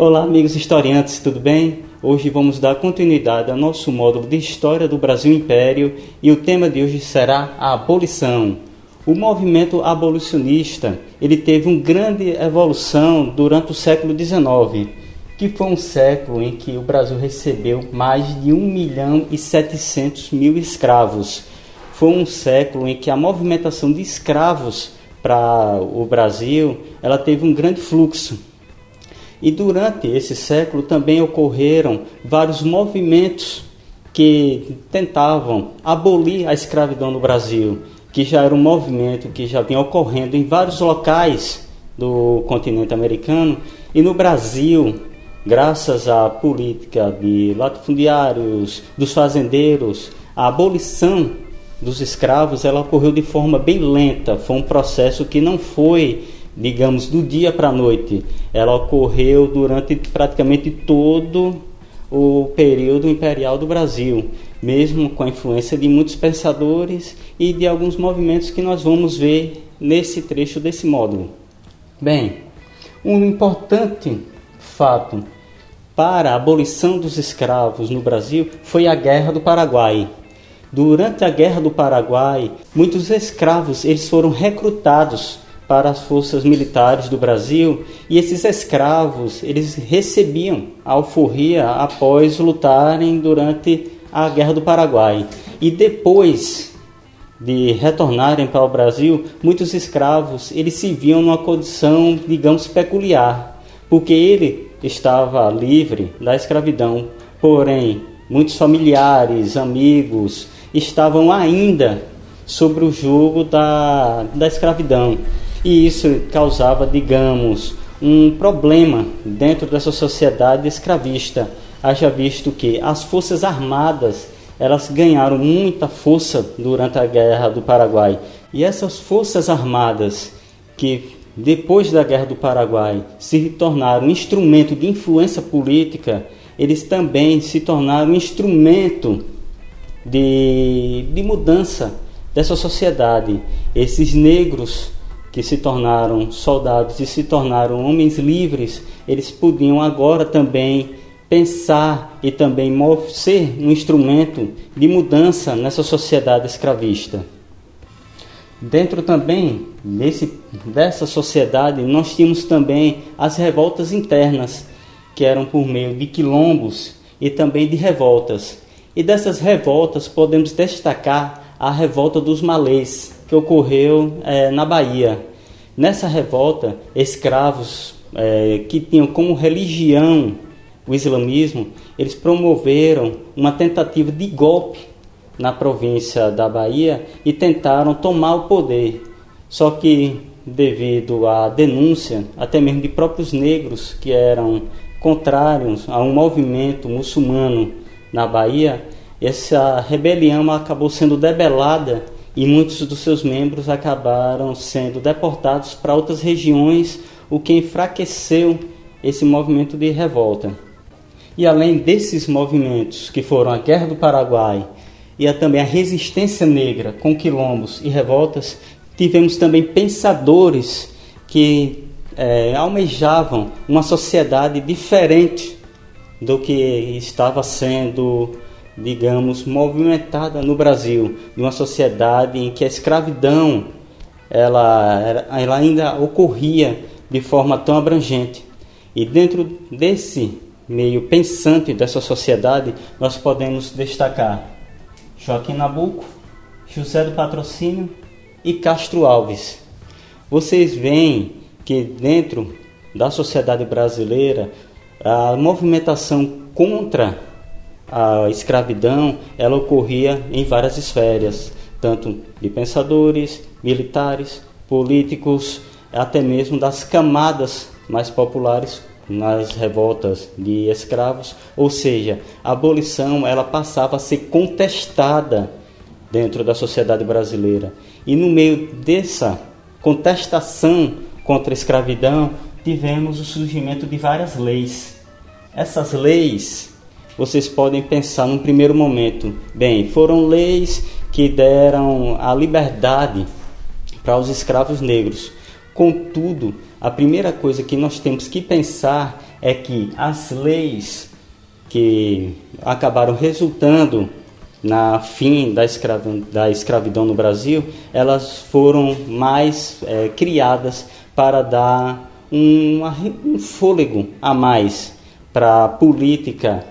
Olá, amigos historiantes, tudo bem? Hoje vamos dar continuidade ao nosso módulo de História do Brasil Império e o tema de hoje será a abolição. O movimento abolicionista ele teve uma grande evolução durante o século XIX, que foi um século em que o Brasil recebeu mais de 1.700.000 escravos. Foi um século em que a movimentação de escravos para o Brasil ela teve um grande fluxo. E durante esse século também ocorreram vários movimentos que tentavam abolir a escravidão no Brasil, que já era um movimento que já vinha ocorrendo em vários locais do continente americano. E no Brasil, graças à política de latifundiários, dos fazendeiros, a abolição dos escravos ela ocorreu de forma bem lenta. Foi um processo que não foi, digamos, do dia para a noite. Ela ocorreu durante praticamente todo o período imperial do Brasil, mesmo com a influência de muitos pensadores e de alguns movimentos que nós vamos ver nesse trecho desse módulo. Bem, um importante fato para a abolição dos escravos no Brasil foi a Guerra do Paraguai. Durante a Guerra do Paraguai, muitos escravos eles foram recrutados para as forças militares do Brasil, e esses escravos eles recebiam a alforria após lutarem durante a Guerra do Paraguai. E depois de retornarem para o Brasil, muitos escravos eles se viam numa condição, digamos, peculiar, porque ele estava livre da escravidão, porém muitos familiares, amigos estavam ainda sob o jugo da escravidão. E isso causava, digamos, um problema dentro dessa sociedade escravista. Haja visto que as forças armadas elas ganharam muita força durante a Guerra do Paraguai. E essas forças armadas que depois da Guerra do Paraguai se tornaram um instrumento de influência política, eles também se tornaram um instrumento de mudança dessa sociedade. Esses negros que se tornaram soldados e se tornaram homens livres, eles podiam agora também pensar e também ser um instrumento de mudança nessa sociedade escravista. Dentro também dessa sociedade, nós tínhamos também as revoltas internas, que eram por meio de quilombos e também de revoltas. E dessas revoltas podemos destacar a revolta dos malês, que ocorreu na Bahia. Nessa revolta, escravos que tinham como religião o islamismo, eles promoveram uma tentativa de golpe na província da Bahia e tentaram tomar o poder. Só que, devido à denúncia, até mesmo de próprios negros que eram contrários a um movimento muçulmano na Bahia, essa rebelião acabou sendo debelada e muitos dos seus membros acabaram sendo deportados para outras regiões, o que enfraqueceu esse movimento de revolta. E além desses movimentos, que foram a Guerra do Paraguai e também a resistência negra com quilombos e revoltas, tivemos também pensadores que almejavam uma sociedade diferente do que estava sendo, digamos, movimentada no Brasil, de uma sociedade em que a escravidão ela ainda ocorria de forma tão abrangente. E dentro desse meio pensante dessa sociedade, nós podemos destacar Joaquim Nabuco, José do Patrocínio e Castro Alves. Vocês veem que dentro da sociedade brasileira, a movimentação contra a escravidão ela ocorria em várias esferas, tanto de pensadores, militares, políticos, até mesmo das camadas mais populares nas revoltas de escravos. Ou seja, a abolição ela passava a ser contestada dentro da sociedade brasileira. E no meio dessa contestação contra a escravidão, tivemos o surgimento de várias leis. Essas leis, vocês podem pensar num primeiro momento, bem, foram leis que deram a liberdade para os escravos negros. Contudo, a primeira coisa que nós temos que pensar é que as leis que acabaram resultando na fim da escravidão no Brasil, elas foram mais criadas para dar um fôlego a mais para a política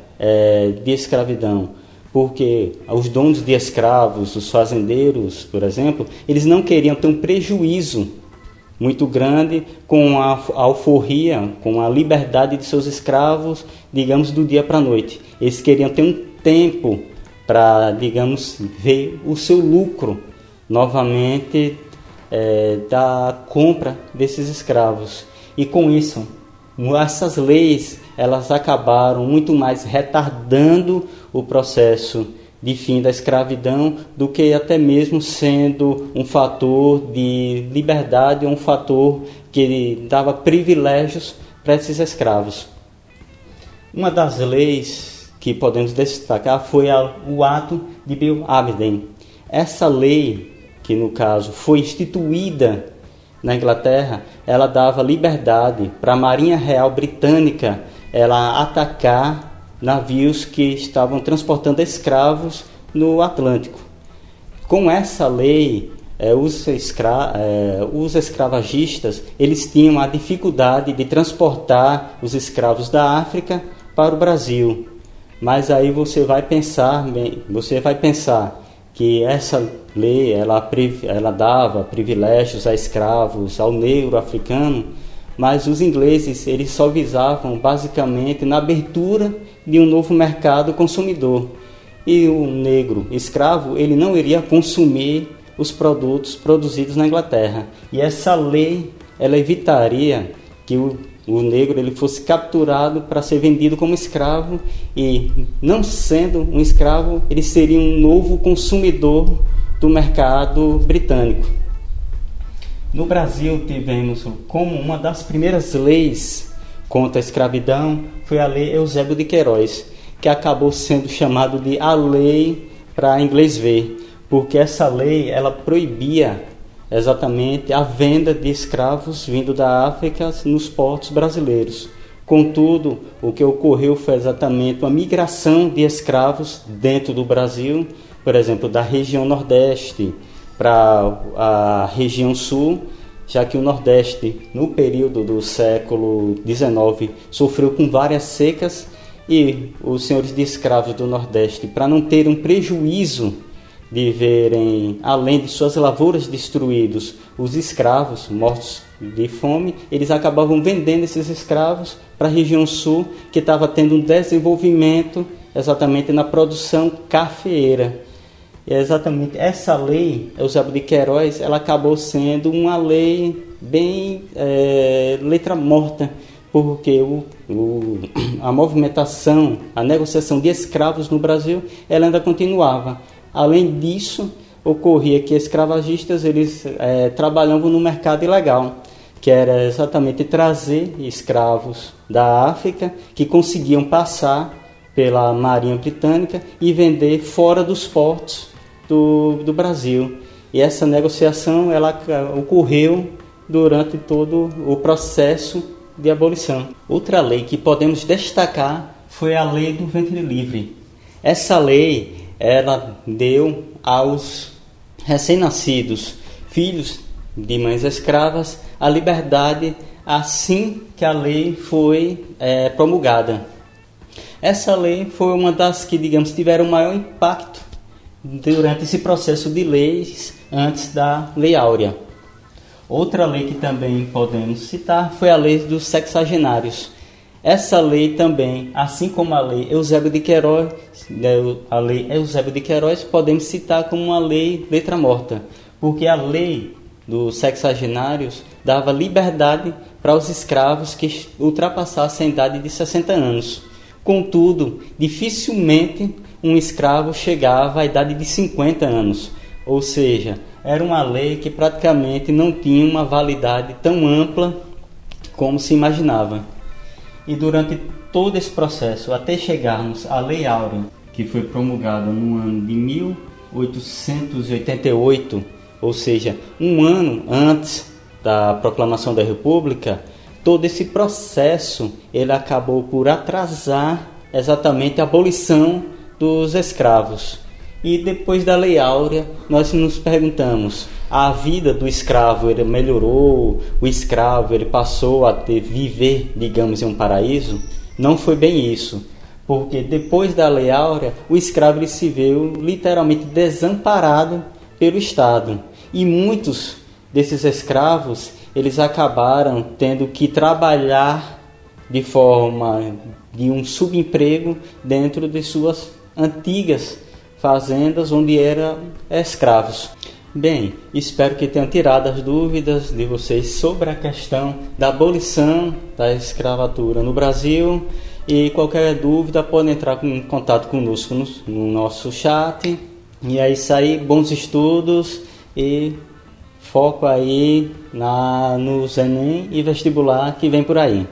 de escravidão, porque os donos de escravos, os fazendeiros, por exemplo, eles não queriam ter um prejuízo muito grande com a alforria, com a liberdade de seus escravos, digamos, do dia para a noite. Eles queriam ter um tempo para, digamos, ver o seu lucro novamente da compra desses escravos. E com isso, essas leis, elas acabaram muito mais retardando o processo de fim da escravidão do que até mesmo sendo um fator de liberdade, um fator que dava privilégios para esses escravos. Uma das leis que podemos destacar foi o Ato de Bill Aberdeen. Essa lei, que no caso foi instituída na Inglaterra, ela dava liberdade para a Marinha Real Britânica ela atacar navios que estavam transportando escravos no Atlântico. Com essa lei, os escravagistas eles tinham a dificuldade de transportar os escravos da África para o Brasil. Mas aí você vai pensar que essa lei ela dava privilégios a escravos, ao negro africano, mas os ingleses eles só visavam basicamente na abertura de um novo mercado consumidor. E o negro escravo ele não iria consumir os produtos produzidos na Inglaterra. E essa lei ela evitaria que o negro ele fosse capturado para ser vendido como escravo, e não sendo um escravo, ele seria um novo consumidor do mercado britânico. No Brasil, tivemos como uma das primeiras leis contra a escravidão foi a Lei Eusébio de Queiroz, que acabou sendo chamado de a lei para inglês ver, porque essa lei ela proibia exatamente a venda de escravos vindo da África nos portos brasileiros. Contudo, o que ocorreu foi exatamente uma migração de escravos dentro do Brasil, por exemplo, da região Nordeste para a região Sul, já que o Nordeste, no período do século XIX, sofreu com várias secas, e os senhores de escravos do Nordeste, para não terem um prejuízo de verem, além de suas lavouras destruídos, os escravos mortos de fome, eles acabavam vendendo esses escravos para a região sul, que estava tendo um desenvolvimento exatamente na produção cafeeira. E exatamente essa lei, Eusébio de Queiroz, ela acabou sendo uma lei bem letra morta, porque a movimentação, a negociação de escravos no Brasil, ela ainda continuava. Além disso, ocorria que escravagistas eles trabalhavam no mercado ilegal, que era exatamente trazer escravos da África que conseguiam passar pela Marinha Britânica e vender fora dos portos do Brasil. E essa negociação ela ocorreu durante todo o processo de abolição. Outra lei que podemos destacar foi a Lei do Ventre Livre. Essa lei ela deu aos recém-nascidos filhos de mães escravas a liberdade assim que a lei foi promulgada. Essa lei foi uma das que, digamos, tiveram maior impacto durante esse processo de leis antes da Lei Áurea. Outra lei que também podemos citar foi a Lei dos Sexagenários. Essa lei também, assim como a Lei Eusébio de Queiroz, podemos citar como uma lei letra morta, porque a Lei dos Sexagenários dava liberdade para os escravos que ultrapassassem a idade de 60 anos. Contudo, dificilmente um escravo chegava à idade de 50 anos, ou seja, era uma lei que praticamente não tinha uma validade tão ampla como se imaginava. E durante todo esse processo, até chegarmos à Lei Áurea, que foi promulgada no ano de 1888, ou seja, um ano antes da Proclamação da República, todo esse processo ele acabou por atrasar exatamente a abolição dos escravos. E depois da Lei Áurea, nós nos perguntamos, a vida do escravo ele melhorou? O escravo ele passou a viver, digamos, em um paraíso? Não foi bem isso, porque depois da Lei Áurea, o escravo ele se viu literalmente desamparado pelo Estado. E muitos desses escravos, eles acabaram tendo que trabalhar de forma de um subemprego dentro de suas antigas fazendas onde eram escravos. Bem, espero que tenham tirado as dúvidas de vocês sobre a questão da abolição da escravatura no Brasil. E qualquer dúvida pode entrar em contato conosco no nosso chat. E é isso aí, bons estudos e foco aí nos Enem e vestibular que vem por aí.